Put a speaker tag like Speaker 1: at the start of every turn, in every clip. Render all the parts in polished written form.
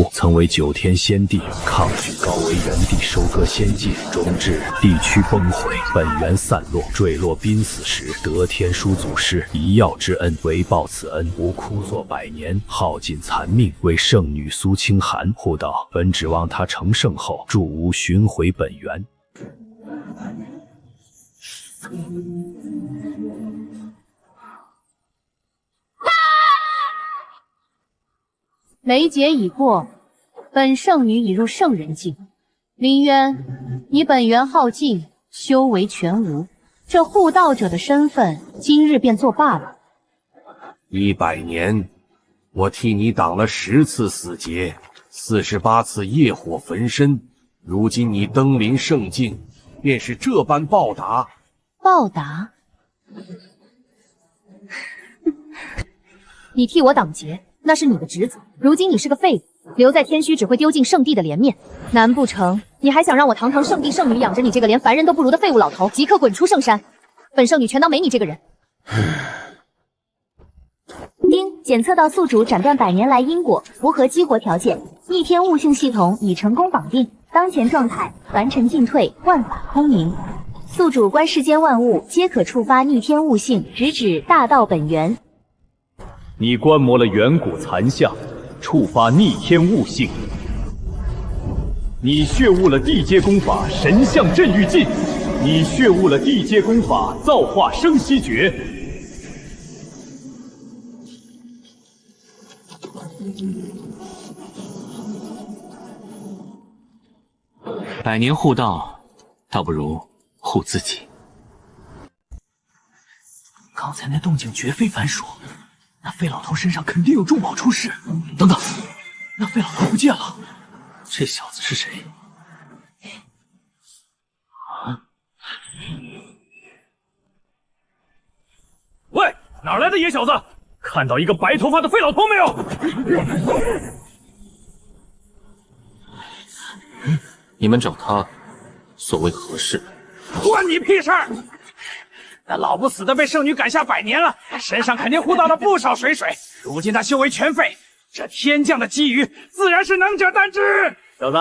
Speaker 1: 部曾为9天先帝，抗拒高维元帝收割仙界，终至地区崩毁，本源散落，坠落濒死时，得天书祖师一药之恩，为报此恩，吾枯坐100年，耗尽残命，为圣女苏清寒护道。本指望她成圣后，助吾寻回本源。
Speaker 2: 雷劫已过，本圣女已入圣人境。林渊，你本源耗尽，修为全无，这护道者的身份，今日便作罢了。
Speaker 3: 100年，我替你挡了10次死劫，48次业火焚身，如今你登临圣境，便是这般报答。
Speaker 2: 报答？你替我挡劫，那是你的职责。如今你是个废物，留在天虚只会丢尽圣地的脸面。难不成你还想让我堂堂圣地圣女养着你这个连凡人都不如的废物老头？即刻滚出圣山！本圣女全当没你这个人。
Speaker 4: 丁，检测到宿主斩断100年来因果，符合激活条件，逆天悟性系统已成功绑定，当前状态凡尘进退，万法空明。宿主观世间万物，皆可触发逆天悟性，直指大道本源。
Speaker 1: 你观摩了远古残像，触发逆天悟性。你血悟了地阶功法神象镇狱劲，你血悟了地阶功法造化生息诀。
Speaker 5: 100年护道，倒不如护自己。
Speaker 6: 刚才那动静绝非凡说，那废老头身上肯定有重宝出世。等等，那废老头不见了，这小子是谁？
Speaker 7: 喂，哪来的野小子？看到一个白头发的废老头没有？
Speaker 5: 你们找他，所谓何事？
Speaker 7: 关你屁事儿！那老不死的被圣女赶下100年了，身上肯定护到了不少水水。如今他修为全废，这天降的机遇自然是能者担之。
Speaker 8: 小子，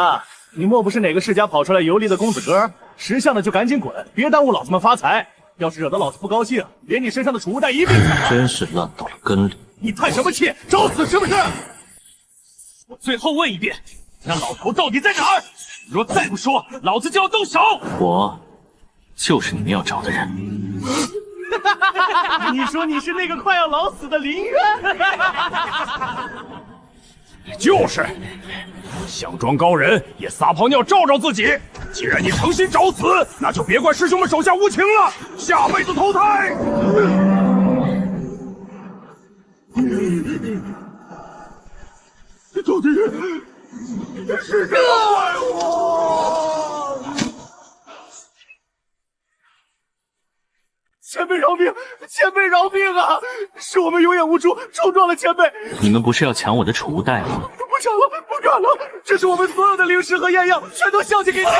Speaker 8: 你莫不是哪个世家跑出来游历的公子哥？识相的就赶紧滚，别耽误老子们发财。要是惹得老子不高兴，连你身上的储物袋一并抢了。
Speaker 5: 真是烂到了根里！
Speaker 8: 你叹什么气？找死是不是？
Speaker 7: 我最后问一遍，那老头到底在哪儿？若再不说，老子就要动手！
Speaker 5: 我就是你们要找的人。
Speaker 8: 你说你是那个快要老死的林渊？
Speaker 7: 就是，想装高人也撒泡尿照照自己。既然你诚心找死，那就别怪师兄们手下无情了，下辈子投胎。到底是谁害我？
Speaker 8: 前辈饶命！前辈饶命啊！是我们有眼无珠，冲撞了前辈。
Speaker 5: 你们不是要抢我的储物袋吗？
Speaker 8: 不抢了，不敢了！这是我们所有的零食和验药，全都孝敬给前辈。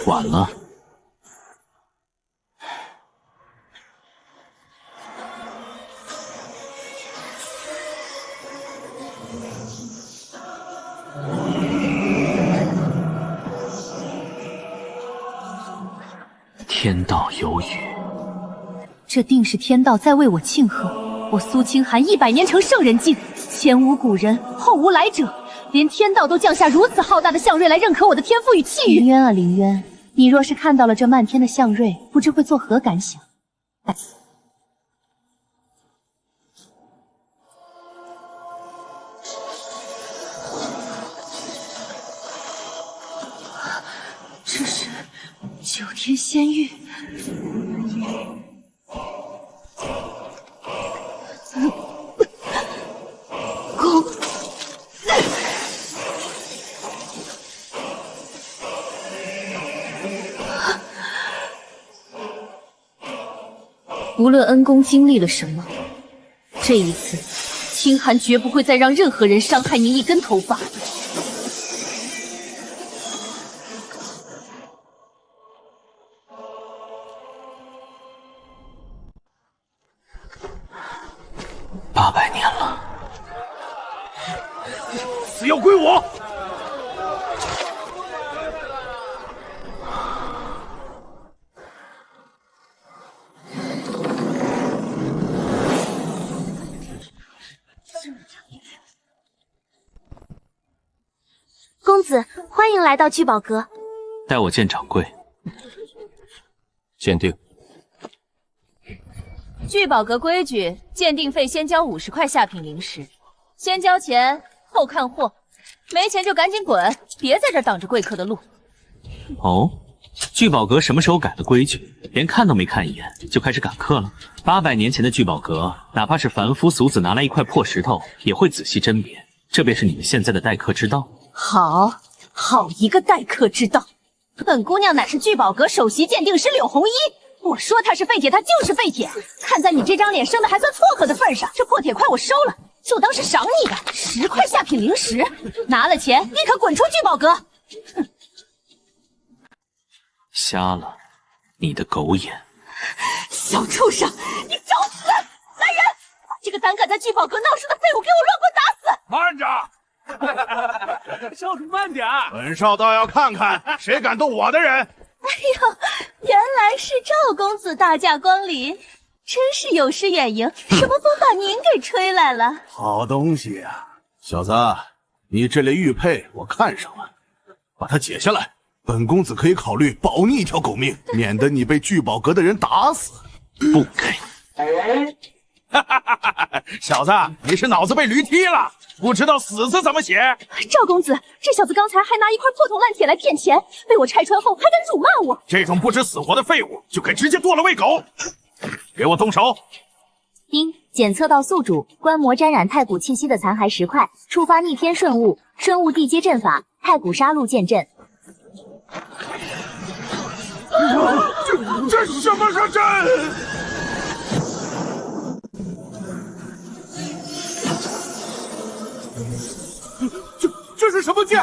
Speaker 5: 晚了。天道有语。
Speaker 2: 这定是天道在为我庆贺，我苏清寒100年成圣人境，前无古人，后无来者，连天道都降下如此浩大的象瑞来认可我的天赋与气运。林渊啊林渊，你若是看到了这漫天的象瑞，不知会作何感想？这是9天仙域。无论恩公经历了什么，这一次，清寒绝不会再让任何人伤害您一根头发。
Speaker 5: 800年了，
Speaker 7: 死要归我！
Speaker 4: 公子，欢迎来到聚宝阁。
Speaker 5: 带我见掌柜。
Speaker 3: 鉴定。
Speaker 2: 聚宝阁规矩，鉴定费先交50块下品灵石，先交钱后看货，没钱就赶紧滚，别在这挡着贵客的路。
Speaker 5: 哦，聚宝阁什么时候改的规矩？连看都没看一眼就开始赶客了？800年前的聚宝阁，哪怕是凡夫俗子拿来一块破石头，也会仔细甄别。这便是你们现在的待客之道。
Speaker 2: 好一个待客之道！本姑娘乃是聚宝阁首席鉴定师柳红衣。我说它是废铁，它就是废铁。看在你这张脸生的还算撮合的份上，这破铁块我收了，就当是赏你的10块下品灵石。拿了钱，立刻滚出聚宝阁！哼！
Speaker 5: 瞎了你的狗眼！
Speaker 2: 小畜生，你找死！来人，把这个胆敢在聚宝阁闹事的废物给我乱棍打死！
Speaker 7: 慢着，少主慢点。
Speaker 8: 本少倒要看看谁敢动我的人。
Speaker 2: 哎呦，原来是赵公子大驾光临，真是有失远迎。什么风把您给吹来了？
Speaker 8: 好东西呀，小子，你这类玉佩我看上了，把它解下来，本公子可以考虑保你一条狗命，免得你被聚宝阁的人打死。
Speaker 5: 不给！
Speaker 7: 小子，你是脑子被驴踢了，不知道死字怎么写？
Speaker 2: 赵公子，这小子刚才还拿一块破铜烂铁来骗钱，被我拆穿后还敢辱骂我。
Speaker 7: 这种不知死活的废物，就该直接剁了喂狗！给我动手！
Speaker 4: 丁，检测到宿主观摩沾染太古气息的残骸10块，触发逆天顺物地阶阵法，太古杀戮剑阵。
Speaker 7: 这什么个阵？这是什么剑？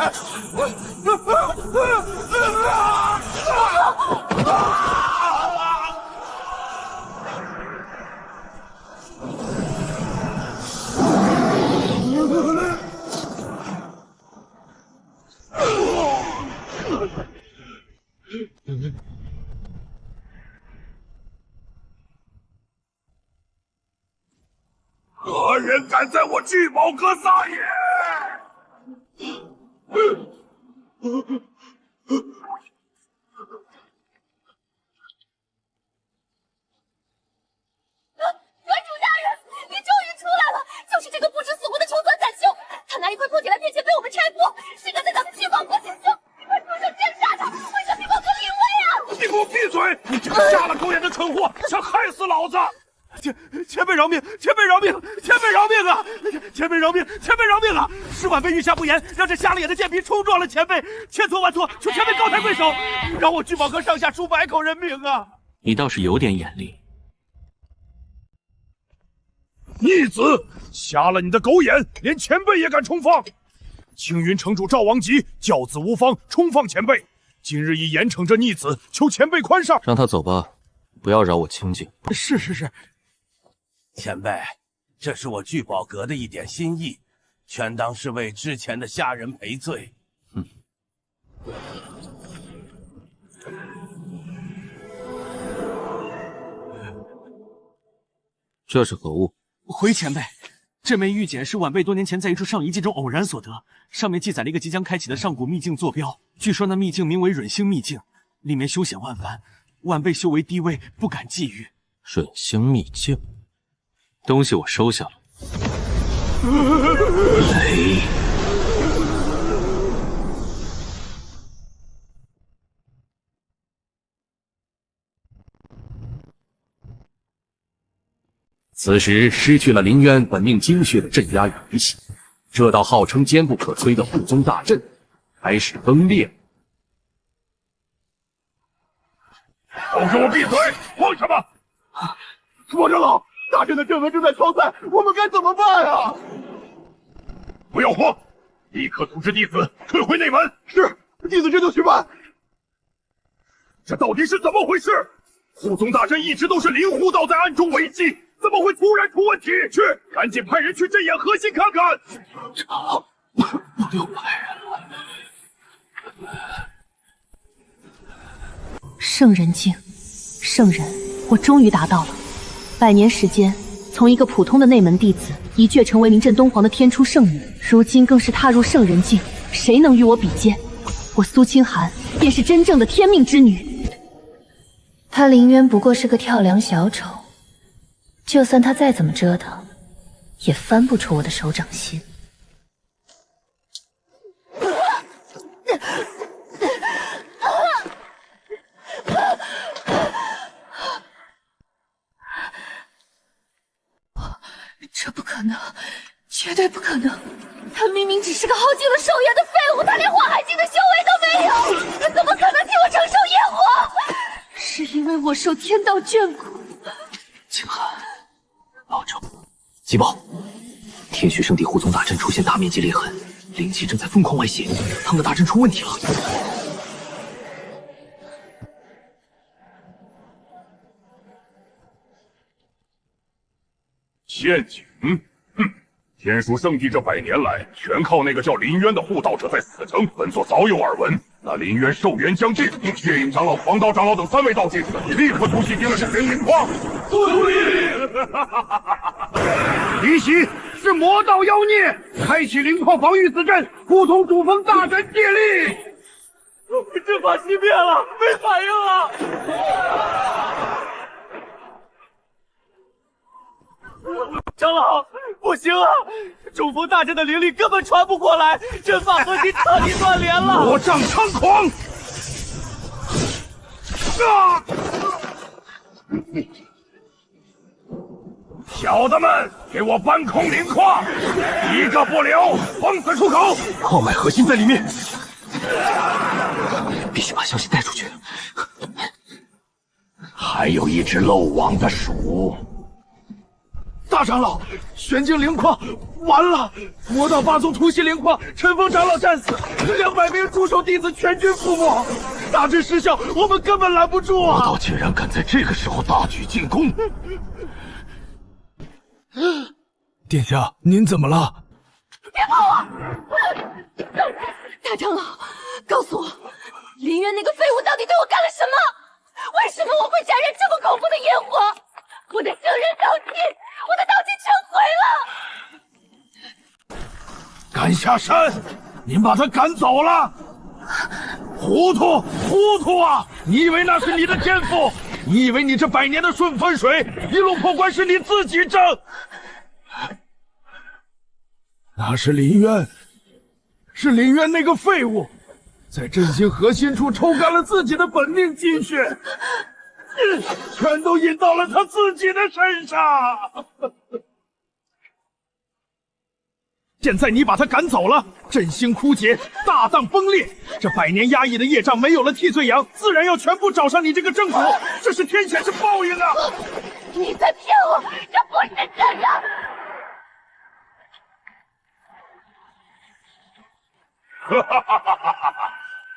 Speaker 7: 何人敢在我聚宝阁撒野？
Speaker 2: 阁主大人，你终于出来了！就是这个不知死活的穷酸胆兄，他拿一块破铁来骗钱，被我们拆破，是个在咱们聚宝阁行凶！你快出手斩杀他，为这聚宝阁立威啊！
Speaker 7: 你给我闭嘴！你这个瞎了狗眼的蠢货，想害死老子！前辈饶命！前辈饶命！前辈饶命啊！前辈饶命！前辈饶命啊！是晚辈御下不严，让这瞎了眼的贱婢冲撞了前辈，千错万错，求前辈高抬贵手，让我聚宝阁上下数百口人命啊！
Speaker 5: 你倒是有点眼力。
Speaker 7: 逆子，瞎了你的狗眼，连前辈也敢冲放！青云城主赵王吉教子无方，冲放前辈，今日已严惩这逆子，求前辈宽赦。
Speaker 3: 让他走吧，不要扰我清静。
Speaker 7: 是。
Speaker 9: 前辈，这是我聚宝阁的一点心意，全当是为之前的下人赔罪。
Speaker 3: 这是何物？
Speaker 6: 回前辈，这枚玉简是晚辈多年前在一处上一境中偶然所得，上面记载了一个即将开启的上古秘境坐标。据说那秘境名为吮星秘境，里面凶险万番，晚辈修为低微，不敢觊觎。
Speaker 3: 吮星秘境，
Speaker 5: 东西我收下了。
Speaker 3: 此时失去了林渊本命精血的镇压与维系，这道号称坚不可摧的护宗大阵开始崩裂。
Speaker 7: 都给我闭嘴！慌什么？莫长老，大阵的阵纹正在超载，我们该怎么办啊？不要慌，立刻组织弟子退回内门。是，弟子这就去办。这到底是怎么回事？护宗大阵一直都是灵护道在暗中维系，怎么会突然出问题？去，赶紧派人去镇眼核心看看。
Speaker 6: 长，不用派人了。
Speaker 2: 圣人境，圣人，我终于达到了。100年时间，从一个普通的内门弟子，一跃成为名震东皇的天初圣女，如今更是踏入圣人境，谁能与我比肩？我苏清寒便是真正的天命之女。
Speaker 10: 他林渊不过是个跳梁小丑，就算他再怎么折腾，也翻不出我的手掌心。
Speaker 2: 这不可能，绝对不可能！他明明只是个耗尽了寿元的废物，他连化海境的修为都没有，他怎么可能替我承受业火？是因为我受天道眷顾。
Speaker 1: 清寒，老周，急报！天虚圣地护宗大阵出现大面积裂痕，灵气正在疯狂外泄，他们的大阵出问题了。
Speaker 7: 陷阱？哼！天书圣地这100年来，全靠那个叫林渊的护道者在死撑。本座早有耳闻，那林渊寿元将近，月影长老、黄道长老等3位道境立刻突袭定了神灵矿。注意！
Speaker 11: 离袭是魔道妖孽，开启灵矿防御死阵，互通主峰大阵借力。
Speaker 6: 阵法熄灭了，没反应了。长老，不行啊！主峰大阵的灵力根本传不过来，阵法核心彻底断连了。
Speaker 11: 魔障猖狂！啊！小的们，给我搬空灵矿，一个不留，封死出口。
Speaker 1: 矿脉核心在里面，必须把消息带出去。
Speaker 11: 还有一只漏网的鼠。大长老，玄境灵矿完了！魔道8宗突袭灵矿，陈峰长老战死，200名驻守弟子全军覆没，大阵失效，我们根本拦不住啊！
Speaker 7: 魔道竟然敢在这个时候大举进攻！
Speaker 8: 殿下，您怎么了？
Speaker 2: 别跑啊！大长老，告诉我，林渊那个废物到底对我干了什么？为什么我会沾染这么恐怖的烟火？我的圣人道气，我的道气全毁了！
Speaker 11: 赶下山！您把他赶走了！糊涂啊！你以为那是你的天赋？你以为你这100年的顺风水一路破关是你自己挣？那是林渊，是林渊那个废物，在阵型核心处抽干了自己的本命精血，全都引到了他自己的身上。现在你把他赶走了，阵型枯竭，大当崩裂，这100年压抑的业障没有了替罪羊，自然要全部找上你这个正主，这是天谴，是报应啊！
Speaker 2: 你在骗我，这不是真的！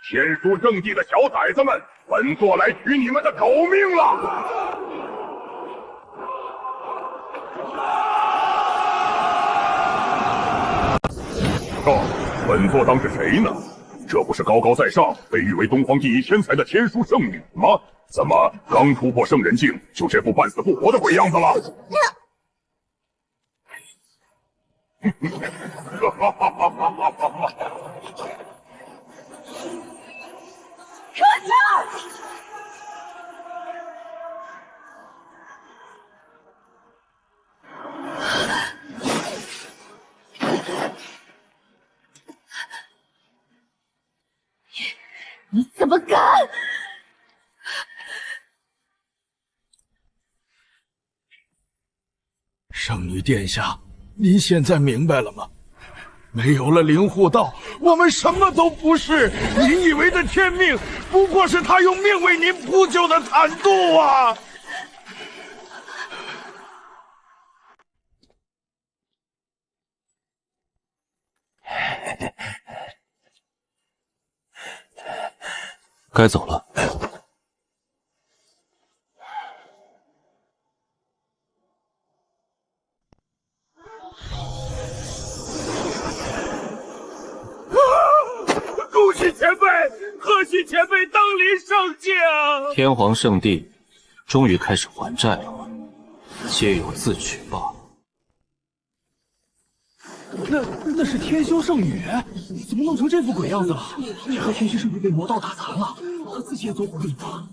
Speaker 7: 天书正地的小崽子们，本座来取你们的狗命了！本座当是谁呢？这不是高高在上，被誉为东皇第一天才的天书圣女吗？怎么刚突破圣人境，就这副半死不活的鬼样子了？
Speaker 2: 可笑！你怎么敢！
Speaker 11: 圣女殿下，您现在明白了吗？没有了灵护道，我们什么都不是。您以为的天命，不过是他用命为您铺就的坦度啊！
Speaker 1: 该走了。
Speaker 11: 恭喜前辈，贺喜前辈登临圣境。
Speaker 1: 天皇圣地终于开始还债了，皆由自取罢了。
Speaker 11: 那是天修圣女，怎么弄成这副鬼样子了？你和天修圣女被魔道打残了，他自己也走火入魔。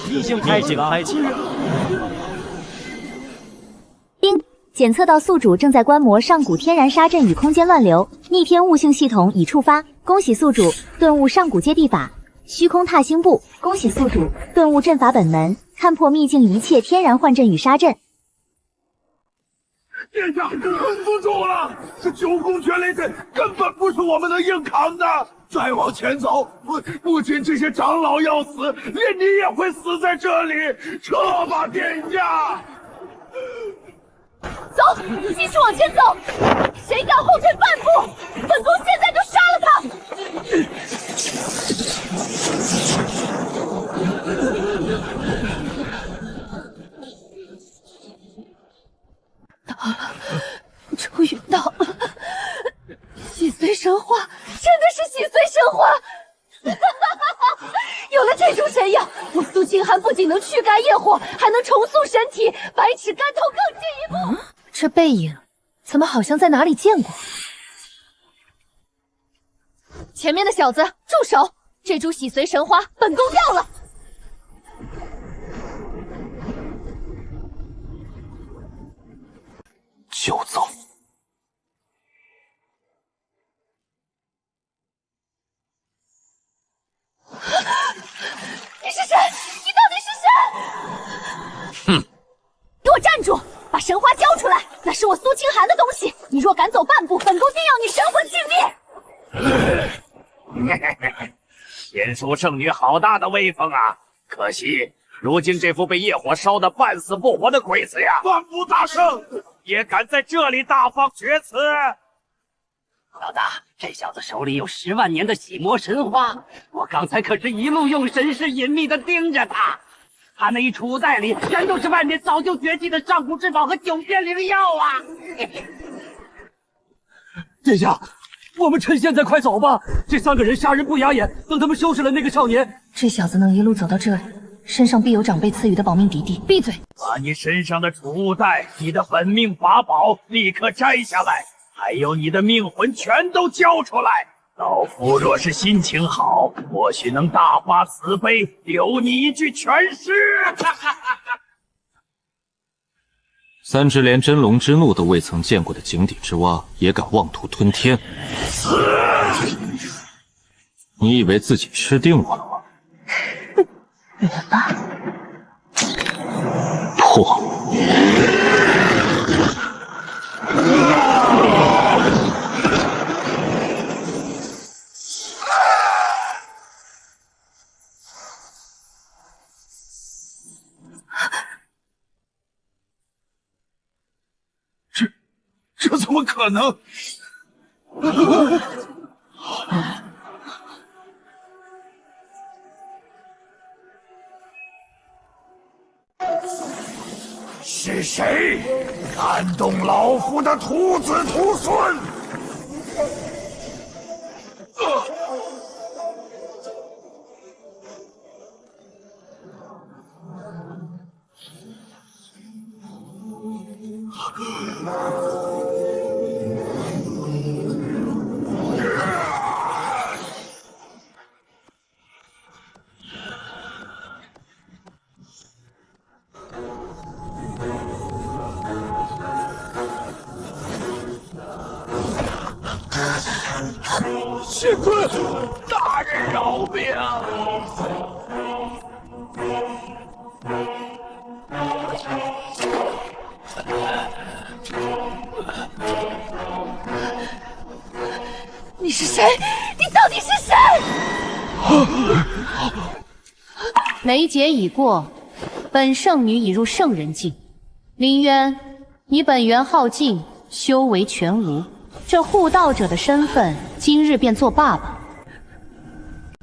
Speaker 12: 异性开启了。
Speaker 4: 丁，检测到宿主正在观摩上古天然沙阵与空间乱流，逆天悟性系统已触发。恭喜宿主顿悟上古接地法、虚空踏星步。恭喜宿主顿悟阵法本门，看破秘境一切天然幻阵与沙阵。
Speaker 7: 殿下，撑不住了！这九宫全雷阵根本不是我们能硬扛的。再往前走，不仅这些长老要死，连你也会死在这里。撤吧，殿下！
Speaker 2: 走，继续往前走。谁敢后退半步，本宫现在就杀了他！到了，终于到了。洗髓神花，真的是洗髓神花！有了这株神药，我苏清寒不仅能驱赶业火，还能重塑身体，百尺竿头更进一步。
Speaker 10: 这背影怎么好像在哪里见过？
Speaker 2: 前面的小子，住手！这株洗髓神花，本宫要了。
Speaker 1: 就走。
Speaker 2: 你是谁？你到底是谁？
Speaker 1: 哼！
Speaker 2: 给我站住！把神花交出来！那是我苏清寒的东西，你若敢走半步，本宫定要你神魂尽灭！
Speaker 3: 天书圣女好大的威风啊！可惜如今这副被业火烧得半死不活的鬼子呀，
Speaker 7: 万不大圣
Speaker 3: 也敢在这里大放厥词！
Speaker 12: 老大，这小子手里有10万年的洗魔神花，我刚才可是一路用神识隐秘的盯着他，他那一储物袋里全都是外面早就绝迹的上古至宝和9片灵药啊！
Speaker 11: 殿下，我们趁现在快走吧！这3个人杀人不眨眼，等他们收拾了那个少年，
Speaker 10: 这小子能一路走到这里，身上必有长辈赐予的保命底地。闭嘴！
Speaker 3: 把你身上的储物袋、你的本命法宝立刻摘下来，还有你的命魂全都交出来。老夫若是心情好，或许能大发慈悲，留你一具全尸。
Speaker 1: 3只连真龙之怒都未曾见过的井底之蛙，也敢妄图吞天？你以为自己吃定我了吗？
Speaker 10: 别吧！
Speaker 1: 破！
Speaker 7: 这怎么可能？是谁敢动老夫的徒子徒孙？仙尊，大人饶命！
Speaker 2: 你是谁？你到底是谁？
Speaker 10: 雷劫已过，本圣女已入圣人境。林渊，你本源耗尽，修为全无，这护道者的身份，今日便作罢吧。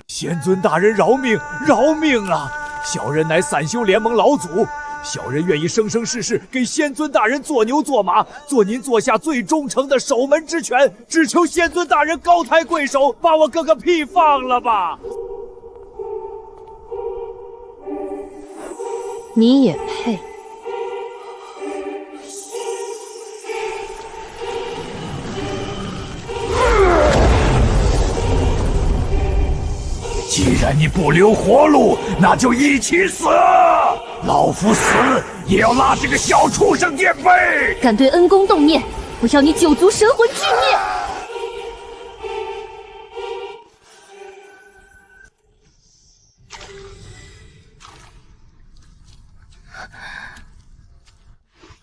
Speaker 11: 仙尊大人饶命！饶命啊！小人乃散修联盟老祖，小人愿意生生世世给仙尊大人做牛做马，做您座下最忠诚的守门之犬，只求仙尊大人高抬贵手，把我哥哥屁放了吧！
Speaker 10: 你也配？
Speaker 7: 既然你不留活路，那就一起死！老夫死也要拉这个小畜生垫背！
Speaker 2: 敢对恩公动念，我要你九族神魂俱灭！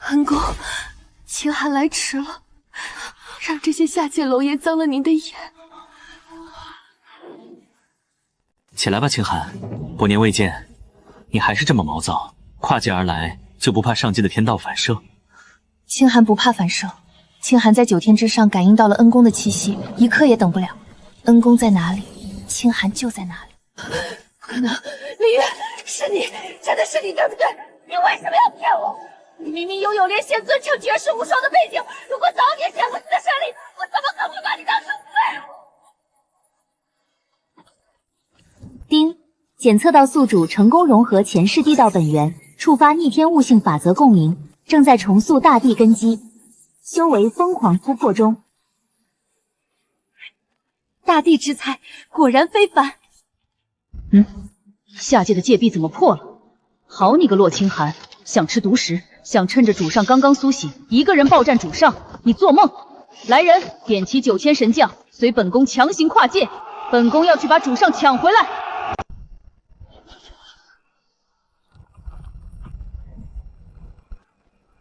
Speaker 2: 恩公，清寒来迟了，让这些下界蝼蚁脏了您的眼。
Speaker 5: 起来吧，清寒，多年未见，你还是这么毛躁，跨界而来就不怕上界的天道反射？
Speaker 2: 清寒不怕反射，清寒在9天之上感应到了恩公的气息，一刻也等不了。恩公在哪里，清寒就在哪里。
Speaker 13: 不可能，李渊，是你，真的是你，对不对？你为什么要骗我？你明明拥有连仙尊称绝世无双的背景，如果早点见过你的实力，我怎么可会把你当成废物？
Speaker 4: 丁，检测到宿主成功融合前世地道本源，触发逆天悟性法则共鸣，正在重塑大地根基，修为疯狂突破中。
Speaker 2: 大地之才，果然非凡。
Speaker 10: 下界的戒壁怎么破了？好你个洛清寒，想吃独食，想趁着主上刚刚苏醒，一个人暴战主上，你做梦！来人，点齐9千神将，随本宫强行跨界，本宫要去把主上抢回来。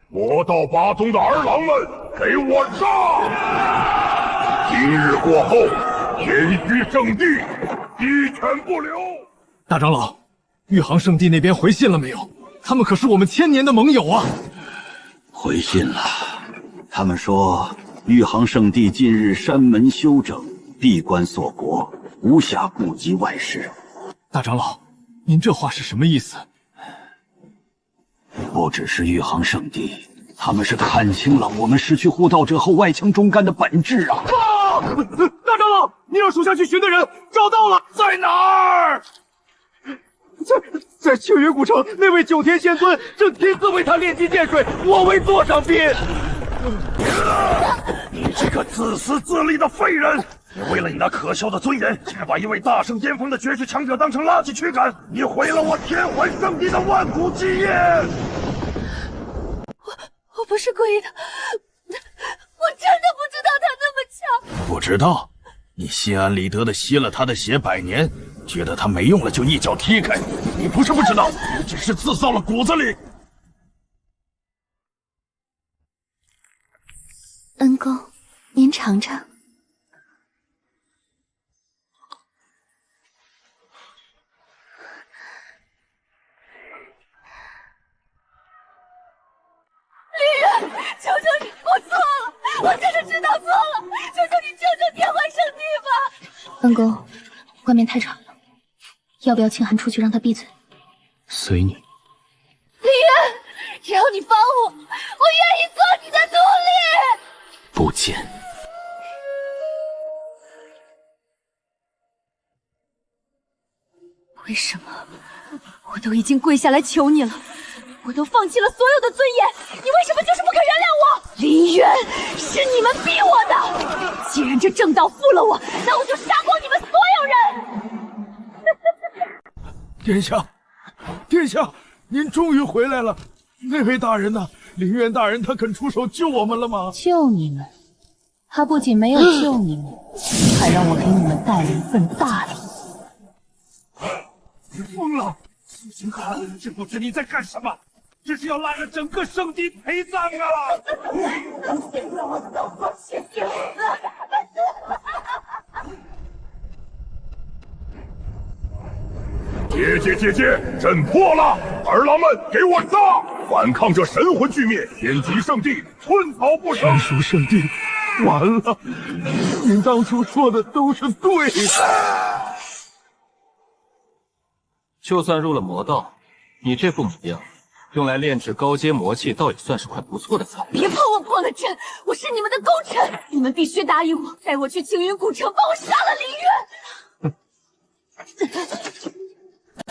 Speaker 7: 魔道八宗的儿郎们，给我杀！今日过后，天虚圣地一拳不留。
Speaker 11: 大长老，玉皇圣地那边回信了没有？他们可是我们1000年的盟友啊！
Speaker 14: 回信了，他们说玉皇圣地近日山门修整，闭关锁国，无暇顾及外事。
Speaker 11: 大长老，您这话是什么意思？
Speaker 14: 不只是玉皇圣地，他们是看清了我们失去护道者后外强中干的本质啊！
Speaker 11: 大长老，你让属下去寻的人找到了，
Speaker 7: 在哪儿？
Speaker 11: 在青云古城，那位9天仙尊正亲自为他炼金剑水，我为座上宾。
Speaker 7: 你这个自私自利的废人！你为了你那可笑的尊严，竟然把一位大圣巅峰的绝世强者当成垃圾驱赶！你毁了我天环圣地的万古基业！
Speaker 13: 我不是故意的，我真的不知道他那么强。
Speaker 8: 不知道？你心安理得的吸了他的血100年，觉得他没用了就一脚踢开。你不是不知道，你只是自造了骨子里。
Speaker 2: 恩公，您尝尝。
Speaker 13: 李渊，求求你，我错了，我真的知道错了，求求你救救天环圣地吧！
Speaker 2: 恩公，外面太吵了，要不要清寒出去让他闭嘴？
Speaker 1: 随你。
Speaker 13: 李渊，只要你帮我，我愿意做你的奴隶。
Speaker 5: 不见。
Speaker 2: 为什么？我都已经跪下来求你了，我都放弃了所有的尊严，你为什么就是不肯原谅我？林渊，是你们逼我的。既然这正道负了我，那我就杀光你们所有人！
Speaker 11: 殿下，殿下，您终于回来了。那位大人呢？林渊大人他肯出手救我们了吗？
Speaker 10: 救你们？他不仅没有救你们，还让我给你们带了一份大礼。
Speaker 7: 你疯了！苏清寒，真不知你在干什么，这是要拉着整个圣地陪葬啊！姐，阵破了！儿郎们，给我杀！反抗这神魂俱灭，天极圣地寸草不生。
Speaker 11: 天书圣地，完了！您当初说的都是对的。
Speaker 3: 就算入了魔道，你这副模样，用来炼制高阶魔器，倒也算是块不错的材料。
Speaker 13: 别碰我破了阵，我是你们的功臣，你们必须答应我，带我去青云古城，帮我杀了林渊。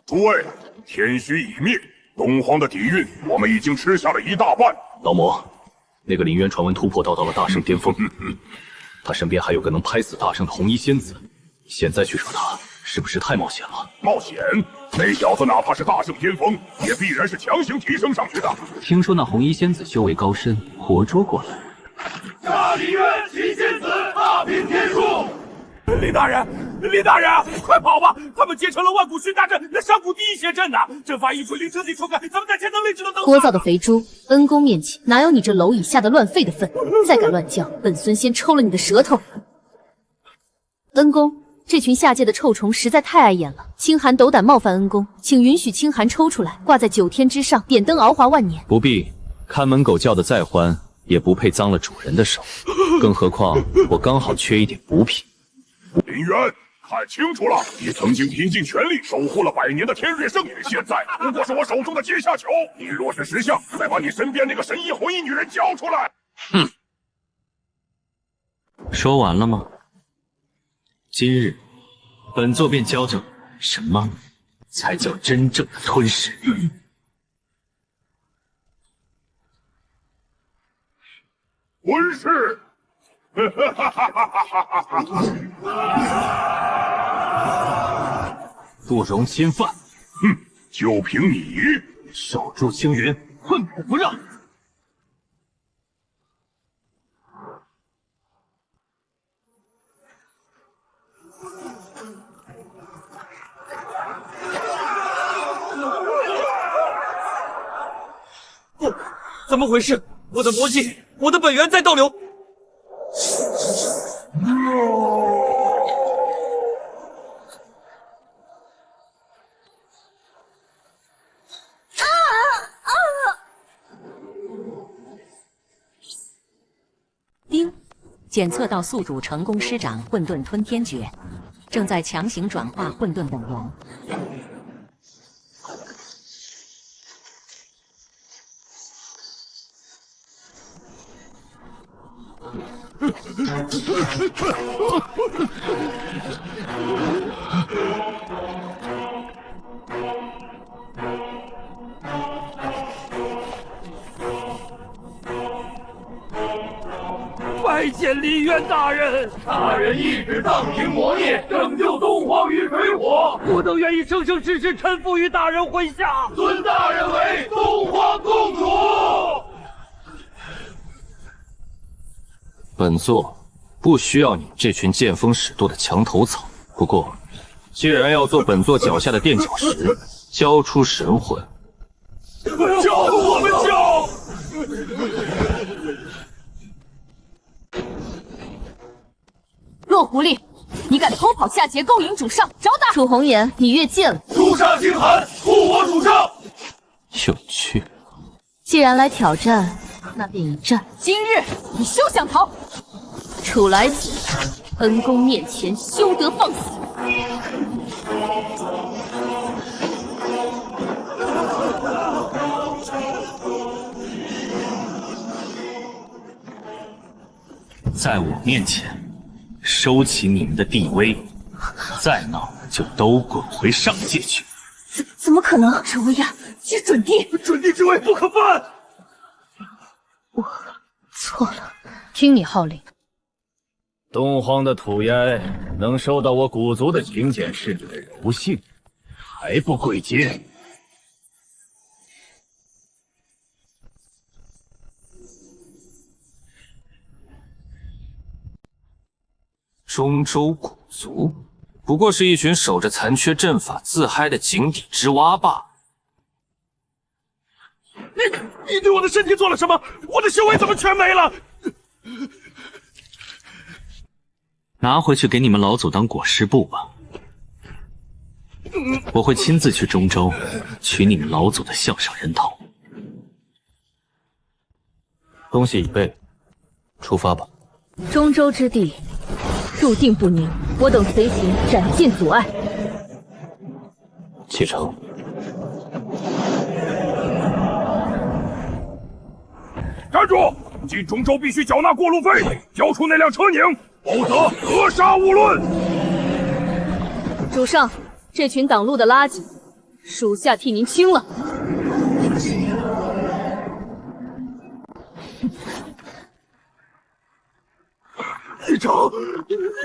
Speaker 7: 诸位，天虚已灭，东荒的底蕴，我们已经吃下了一大半。
Speaker 1: 老魔，那个林渊传闻突破到了大圣巅峰，他身边还有个能拍死大圣的红衣仙子，现在去惹他，是不是太冒险了？
Speaker 7: 冒险？那小子哪怕是大圣巅峰，也必然是强行提升上去的。
Speaker 1: 听说那红衣仙子修为高深，活捉过来。
Speaker 7: 大李渊齐仙子，大品天书。林大人，林大人，快跑吧！他们结成了万古虚大阵，那上古第一邪阵呐！阵法一锤离彻底抽开，咱们在天能力只能等。
Speaker 10: 聒噪的肥猪，恩公面前哪有你这蝼蚁下的乱吠的份？再敢乱叫，本尊先抽了你的舌头！恩公，这群下界的臭虫实在太碍眼了。清寒斗胆冒犯恩公，请允许清寒抽出来，挂在9天之上，点灯熬华万年。
Speaker 1: 不必，看门狗叫的再欢，也不配脏了主人的手。更何况我刚好缺一点补品。
Speaker 7: 林渊，看清楚了，你曾经拼尽全力守护了100年的天瑞圣女，现在不过是我手中的阶下囚。你若是识相，再把你身边那个神医红衣女人交出来。
Speaker 5: 哼，说完了吗？今日，本座便教教你什么才叫真正的吞噬。
Speaker 7: 吞噬！
Speaker 1: 不容侵犯。
Speaker 7: 哼，就凭你，
Speaker 1: 守住青云，寸步不让。
Speaker 6: 不，怎么回事？我的魔气，我的本源在倒流。
Speaker 15: 丁，检测到宿主成功施展混沌吞天诀，正在强行转化混沌本源。
Speaker 12: 拜见李渊大人，
Speaker 7: 大人一指荡平魔孽，拯救东荒于水火，
Speaker 12: 我等愿意生生世世臣服于大人麾下，
Speaker 7: 尊大人为东荒公主。
Speaker 1: 本座不需要你这群见风使舵的墙头草，不过，既然要做本座脚下的垫脚石，交出神魂。
Speaker 7: 交我们交！
Speaker 2: 弱狐狸，你敢偷跑下界勾引主上，找打！楚红颜，你越界了！
Speaker 7: 诛杀清寒，护我主上！
Speaker 1: 有趣。
Speaker 2: 既然来挑战，那便一战。今日你休想逃！楚来子，恩公面前休得放肆！
Speaker 5: 在我面前收起你们的地威，再闹就都滚回上界去。
Speaker 2: 怎么可能？楚薇娅，接准地！
Speaker 7: 准地之位不可犯！
Speaker 2: 我错了，听你号令。
Speaker 1: 东荒的土妖能收到我古族的请柬是你的柔性，还不跪阶？中州古族不过是一群守着残缺阵法自嗨的井底之蛙罢了。
Speaker 7: 你对我的身体做了什么？我的修为怎么全没了？
Speaker 5: 拿回去给你们老祖当裹尸布吧。我会亲自去中州取你们老祖的项上人头。
Speaker 1: 东西已备，出发吧。
Speaker 2: 中州之地注定不宁，我等随行，斩尽阻碍。
Speaker 1: 启程。
Speaker 7: 站住！进中州必须缴纳过路费，交出那辆车拧，否则格杀勿论。
Speaker 2: 主上，这群挡路的垃圾，属下替您清了。
Speaker 7: 一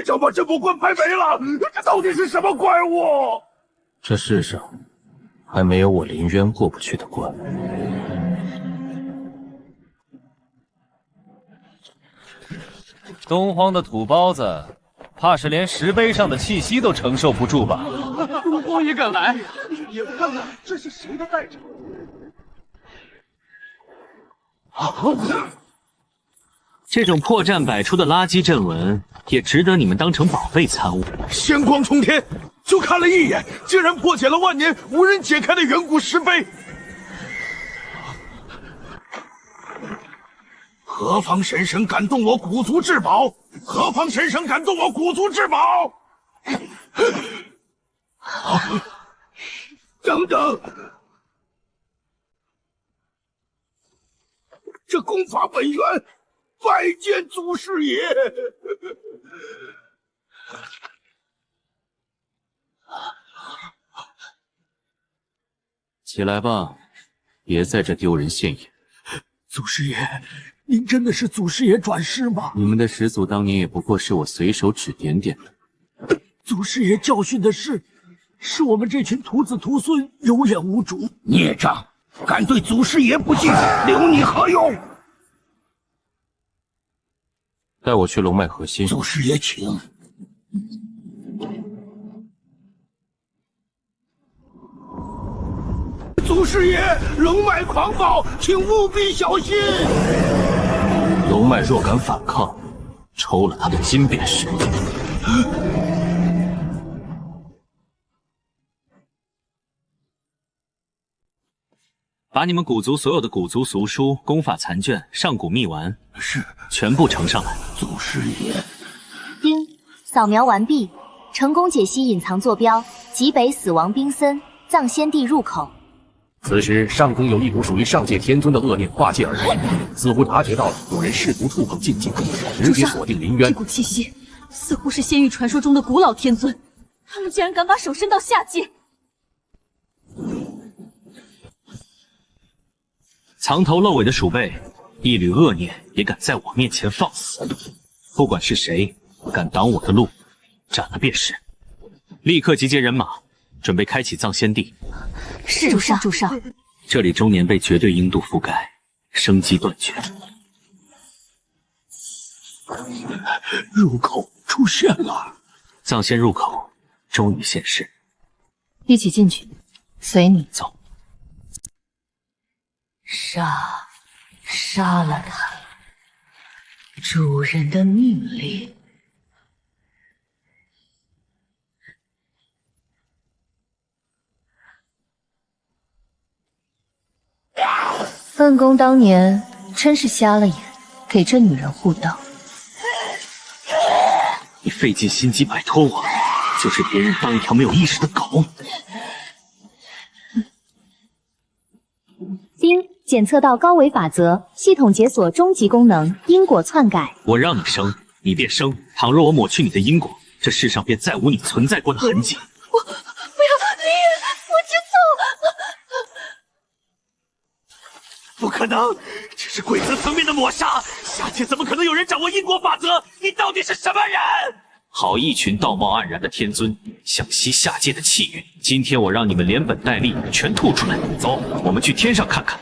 Speaker 7: 掌把镇魔关拍没了，这到底是什么怪物？
Speaker 3: 这世上还没有我林渊过不去的关。
Speaker 16: 东荒的土包子，怕是连石碑上的气息都承受不住吧？
Speaker 11: 东荒也敢来，也不看看这是谁的代偿？
Speaker 5: 这种破绽百出的垃圾阵纹，也值得你们当成宝贝参悟。
Speaker 11: 仙光冲天，就看了一眼，竟然破解了万年无人解开的远古石碑。何方神圣敢动我古族至宝？何方神圣敢动我古族至宝？等等，这功法本源，拜见祖师爷。
Speaker 5: 起来吧，别在这丢人现眼。
Speaker 11: 祖师爷，您真的是祖师爷转世吗？
Speaker 5: 你们的始祖当年也不过是我随手指点点的。
Speaker 11: 祖师爷教训的是我们这群徒子徒孙有眼无主。
Speaker 7: 孽障，敢对祖师爷不敬，留你何用？
Speaker 3: 带我去龙脉核心。
Speaker 7: 祖师爷，请。祖师爷，龙脉狂暴，请务必小心。
Speaker 5: 龙脉若敢反抗，抽了他的筋便是。把你们古族所有的古族俗书、功法残卷、上古秘丸
Speaker 7: 是
Speaker 5: 全部呈上来。
Speaker 7: 祖师爷，
Speaker 4: 丁，扫描完毕，成功解析隐藏坐标，极北死亡冰森藏仙地入口。
Speaker 3: 此时上空有一股属于上界天尊的恶念跨界而来，似乎察觉到了有人试图触碰禁忌，直接锁定林渊。
Speaker 2: 这股气息似乎是仙域传说中的古老天尊，他们竟然敢把手伸到下界。
Speaker 5: 藏头露尾的鼠辈，一缕恶念也敢在我面前放肆！不管是谁敢挡我的路，斩了便是。立刻集结人马，准备开启藏仙地。
Speaker 2: 是主上，主上。
Speaker 5: 这里终年被绝对阴度覆盖，生机断绝。
Speaker 11: 入口出现了，
Speaker 5: 藏仙入口终于现世。
Speaker 10: 一起进去，随你
Speaker 5: 走。
Speaker 10: 杀了他！主人的命令。本宫当年真是瞎了眼，给这女人护道。
Speaker 5: 你费尽心机摆脱我，就是别人当一条没有意识的狗。
Speaker 4: 丁，检测到高维法则，系统解锁终极功能因果篡改。
Speaker 5: 我让你生，你便生；倘若我抹去你的因果，这世上便再无你存在过的痕迹。
Speaker 2: 不要，林渊，我知错了。
Speaker 5: 不可能，这是规则层面的抹杀，下界怎么可能有人掌握因果法则？你到底是什么人？好一群道貌岸然的天尊，想吸下界的气运。今天我让你们连本带利全吐出来。走，我们去天上看看，